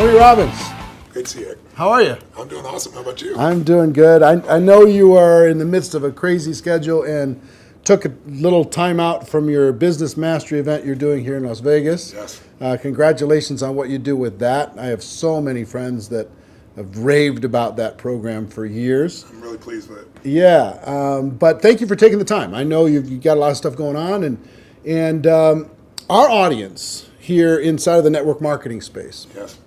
Tony Robbins. Great to see you. How are you? I'm doing awesome. How about you? I'm doing good. I know you are in the midst of a crazy schedule and took a little time out from your business mastery event you're doing here in Las Vegas. Yes. Congratulations on what you do with that. I have so many friends that have raved about that program for years. I'm really pleased with it. Yeah, but thank you for taking the time. I know you've got a lot of stuff going on, and our audience here inside of the network marketing space, Yes.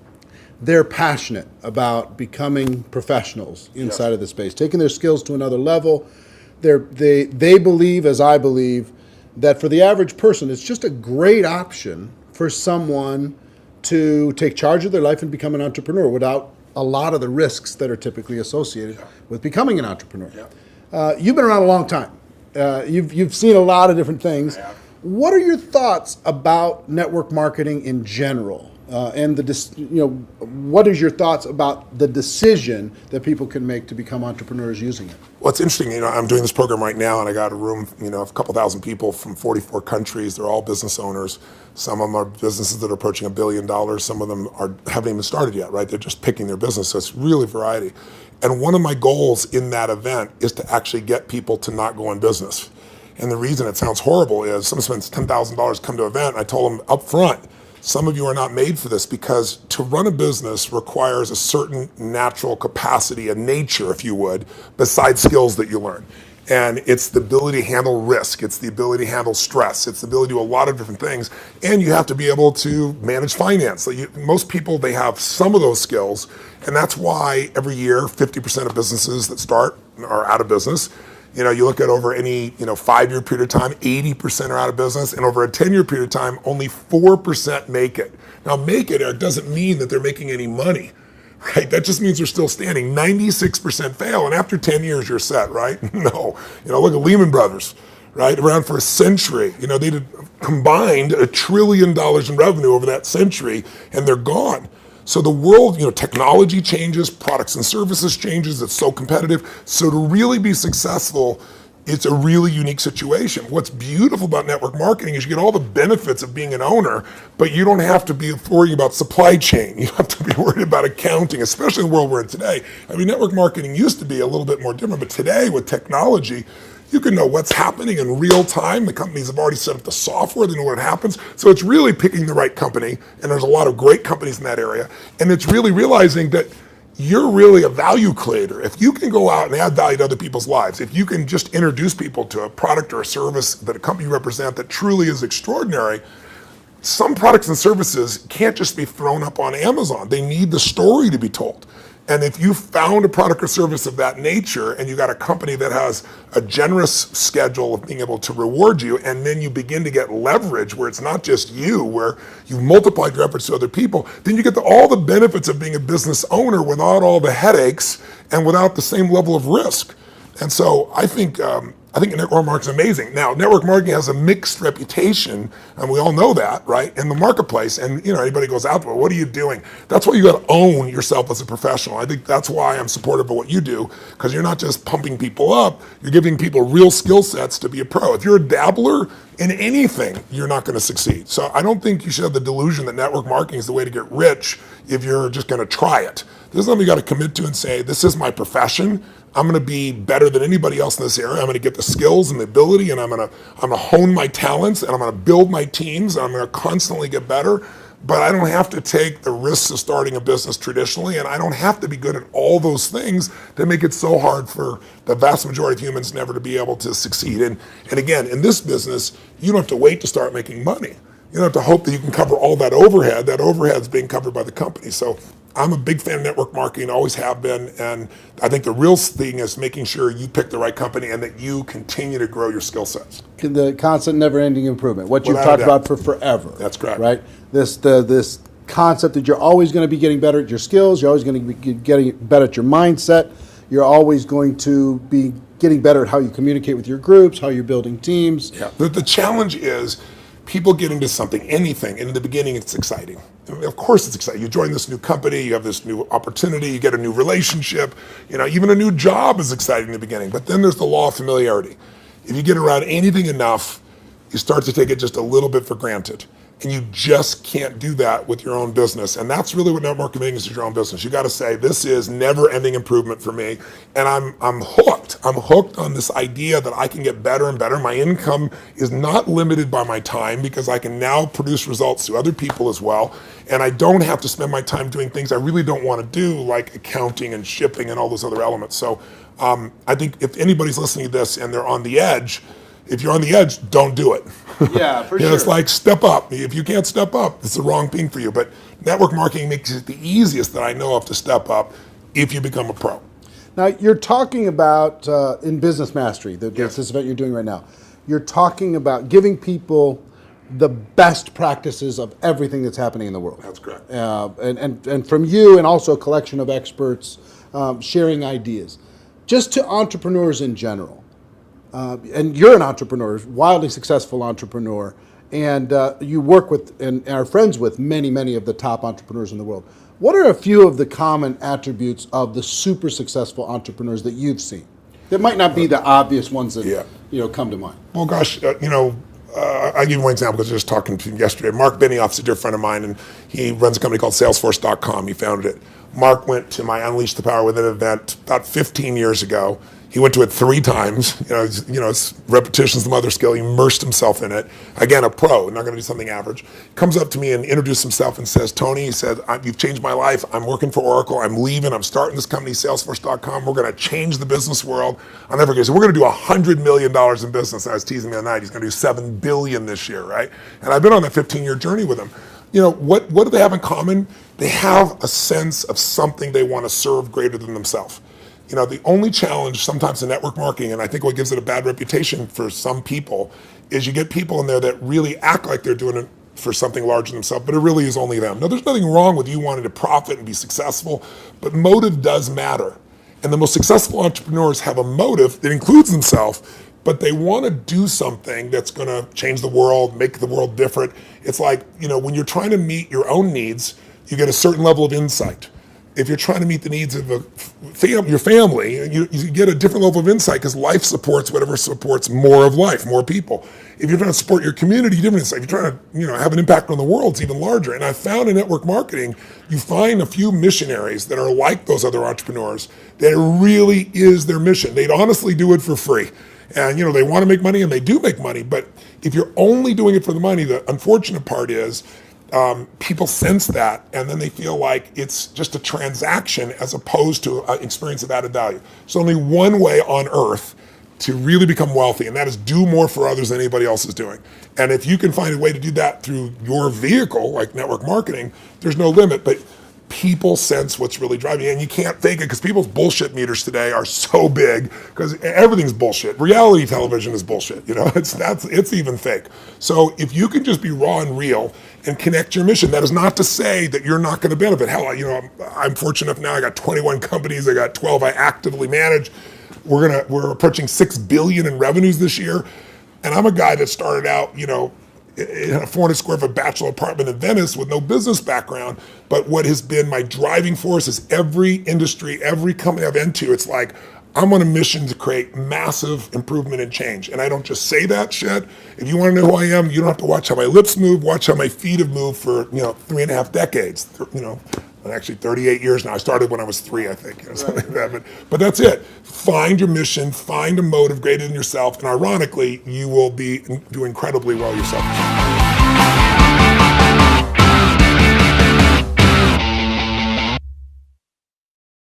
they're passionate about becoming professionals inside of the space, taking their skills to another level. They believe, as I believe, that for the average person, it's just a great option for someone to take charge of their life and become an entrepreneur without a lot of the risks that are typically associated with becoming an entrepreneur. You've been around a long time. You've seen a lot of different things. What are your thoughts about network marketing in general? And what is your thoughts about the decision that people can make to become entrepreneurs using it? Well, it's interesting. I'm doing this program right now, and I got a room, of a couple thousand people from 44 countries. They're all business owners. Some of them are businesses that are approaching $1 billion. Some of them haven't even started yet, right? They're just picking their business. So it's really variety. And one of my goals in that event is to actually get people to not go in business. And the reason it sounds horrible is someone spends $10,000 come to an event. I told them up front, some of you are not made for this, because to run a business requires a certain natural capacity, a nature, if you would, besides skills that you learn. And it's the ability to handle risk. It's the ability to handle stress. It's the ability to do a lot of different things. And you have to be able to manage finance. So most people, they have some of those skills. And that's why every year, 50% of businesses that start are out of business. You look at over any 5-year period of time, 80% are out of business, and over a 10-year period of time, only 4% make it. Now, make it, Eric, doesn't mean that they're making any money, right? That just means they're still standing. 96% fail, and after 10 years, you're set, right? No. Look at Lehman Brothers, right? Around for a century. They did combined $1 trillion in revenue over that century, and they're gone. So the world, technology changes, products and services changes, it's so competitive. So to really be successful, it's a really unique situation. What's beautiful about network marketing is you get all the benefits of being an owner, but you don't have to be worrying about supply chain. You don't have to be worried about accounting, especially in the world we're in today. Network marketing used to be a little bit more different, but today with technology, you can know what's happening in real time. The companies have already set up the software, they know what happens. So it's really picking the right company, and there's a lot of great companies in that area. And it's really realizing that you're really a value creator. If you can go out and add value to other people's lives, if you can just introduce people to a product or a service that a company you represent that truly is extraordinary, some products and services can't just be thrown up on Amazon. They need the story to be told. And if you found a product or service of that nature and you got a company that has a generous schedule of being able to reward you, and then you begin to get leverage where it's not just you, where you've multiplied your efforts to other people, then you get all the benefits of being a business owner without all the headaches and without the same level of risk. And so I think network marketing is amazing. Now, network marketing has a mixed reputation, and we all know that, right, in the marketplace. And anybody goes out, well, what are you doing? That's why you got to own yourself as a professional. I think that's why I'm supportive of what you do, because you're not just pumping people up, you're giving people real skill sets to be a pro. If you're a dabbler in anything, you're not going to succeed. So I don't think you should have the delusion that network marketing is the way to get rich if you're just going to try it. This is something you got to commit to and say, this is my profession. I'm going to be better than anybody else in this area. I'm going to get the skills and the ability, and I'm going to hone my talents, and I'm going to build my teams, and I'm going to constantly get better. But I don't have to take the risks of starting a business traditionally, and I don't have to be good at all those things that make it so hard for the vast majority of humans never to be able to succeed. And again, in this business, you don't have to wait to start making money. You don't have to hope that you can cover all that overhead. That overhead is being covered by the company. So I'm a big fan of network marketing, always have been, and I think the real thing is making sure you pick the right company and that you continue to grow your skill sets. The constant, never-ending improvement, what you've talked about for forever. That's correct. Right? This concept that you're always going to be getting better at your skills, you're always going to be getting better at your mindset, you're always going to be getting better at how you communicate with your groups, how you're building teams. Yeah. The challenge is people get into something, anything, and in the beginning it's exciting. Of course it's exciting. You join this new company, you have this new opportunity, you get a new relationship, even a new job is exciting in the beginning, but then there's the law of familiarity. If you get around anything enough, you start to take it just a little bit for granted. And you just can't do that with your own business. And that's really what network marketing is your own business. You got to say, this is never-ending improvement for me. And I'm hooked. I'm hooked on this idea that I can get better and better. My income is not limited by my time because I can now produce results to other people as well. And I don't have to spend my time doing things I really don't want to do, like accounting and shipping and all those other elements. So I think if anybody's listening to this and they're on the edge, if you're on the edge, don't do it. Yeah, for sure. It's like step up. If you can't step up, it's the wrong thing for you. But network marketing makes it the easiest that I know of to step up if you become a pro. Now, you're talking about, in Business Mastery, this event you're doing right now, you're talking about giving people the best practices of everything that's happening in the world. That's correct. And from you, and also a collection of experts sharing ideas. Just to entrepreneurs in general. And you're an entrepreneur, wildly successful entrepreneur, and you work with and are friends with many, many of the top entrepreneurs in the world. What are a few of the common attributes of the super successful entrepreneurs that you've seen? That might not be the obvious ones that come to mind. Well, gosh, I'll give you one example because I was just talking to him yesterday. Mark Benioff's a dear friend of mine, and he runs a company called Salesforce.com. He founded it. Mark went to my Unleash the Power Within event about 15 years ago. He went to it 3 times. It's repetition's the mother skill. He immersed himself in it. Again, a pro, not going to do something average. Comes up to me and introduces himself and says, Tony, he said, you've changed my life. I'm working for Oracle. I'm leaving. I'm starting this company, Salesforce.com. We're going to change the business world. I'll never forget. So we're going to do $100 million in business. I was teasing the other night. He's going to do $7 billion this year, right? And I've been on that 15-year journey with him. What do they have in common? They have a sense of something they want to serve greater than themselves. The only challenge sometimes in network marketing, and I think what gives it a bad reputation for some people, is you get people in there that really act like they're doing it for something larger than themselves, but it really is only them. Now, there's nothing wrong with you wanting to profit and be successful, but motive does matter. And the most successful entrepreneurs have a motive that includes themselves, but they want to do something that's going to change the world, make the world different. It's like, when you're trying to meet your own needs, you get a certain level of insight. If you're trying to meet the needs of your family, you get a different level of insight because life supports whatever supports more of life, more people. If you're trying to support your community, different insight. If you're trying to have an impact on the world, it's even larger. And I found in network marketing, you find a few missionaries that are like those other entrepreneurs that it really is their mission. They'd honestly do it for free. And they want to make money, and they do make money. But if you're only doing it for the money, the unfortunate part is people sense that, and then they feel like it's just a transaction as opposed to an experience of added value. There's only one way on earth to really become wealthy, and that is do more for others than anybody else is doing. And if you can find a way to do that through your vehicle, like network marketing, there's no limit. But people sense what's really driving you, and you can't fake it because people's bullshit meters today are so big because everything's bullshit. Reality television is bullshit. It's even fake. So if you can just be raw and real and connect your mission, that is not to say that you're not going to benefit. Hell, I'm fortunate enough now. I got 21 companies. I got 12 I actively manage. We're approaching $6 billion in revenues this year, and I'm a guy that started out, in a 400 square foot bachelor apartment in Venice with no business background. But what has been my driving force is every industry, every company I've into, it's like, I'm on a mission to create massive improvement and change. And I don't just say that shit. If you want to know who I am, you don't have to watch how my lips move, watch how my feet have moved for, 3.5 decades, actually 38 years now. I started when I was 3, I think, something like that. But that's it. Find your mission, find a motive greater than yourself, and ironically, you will do incredibly well yourself.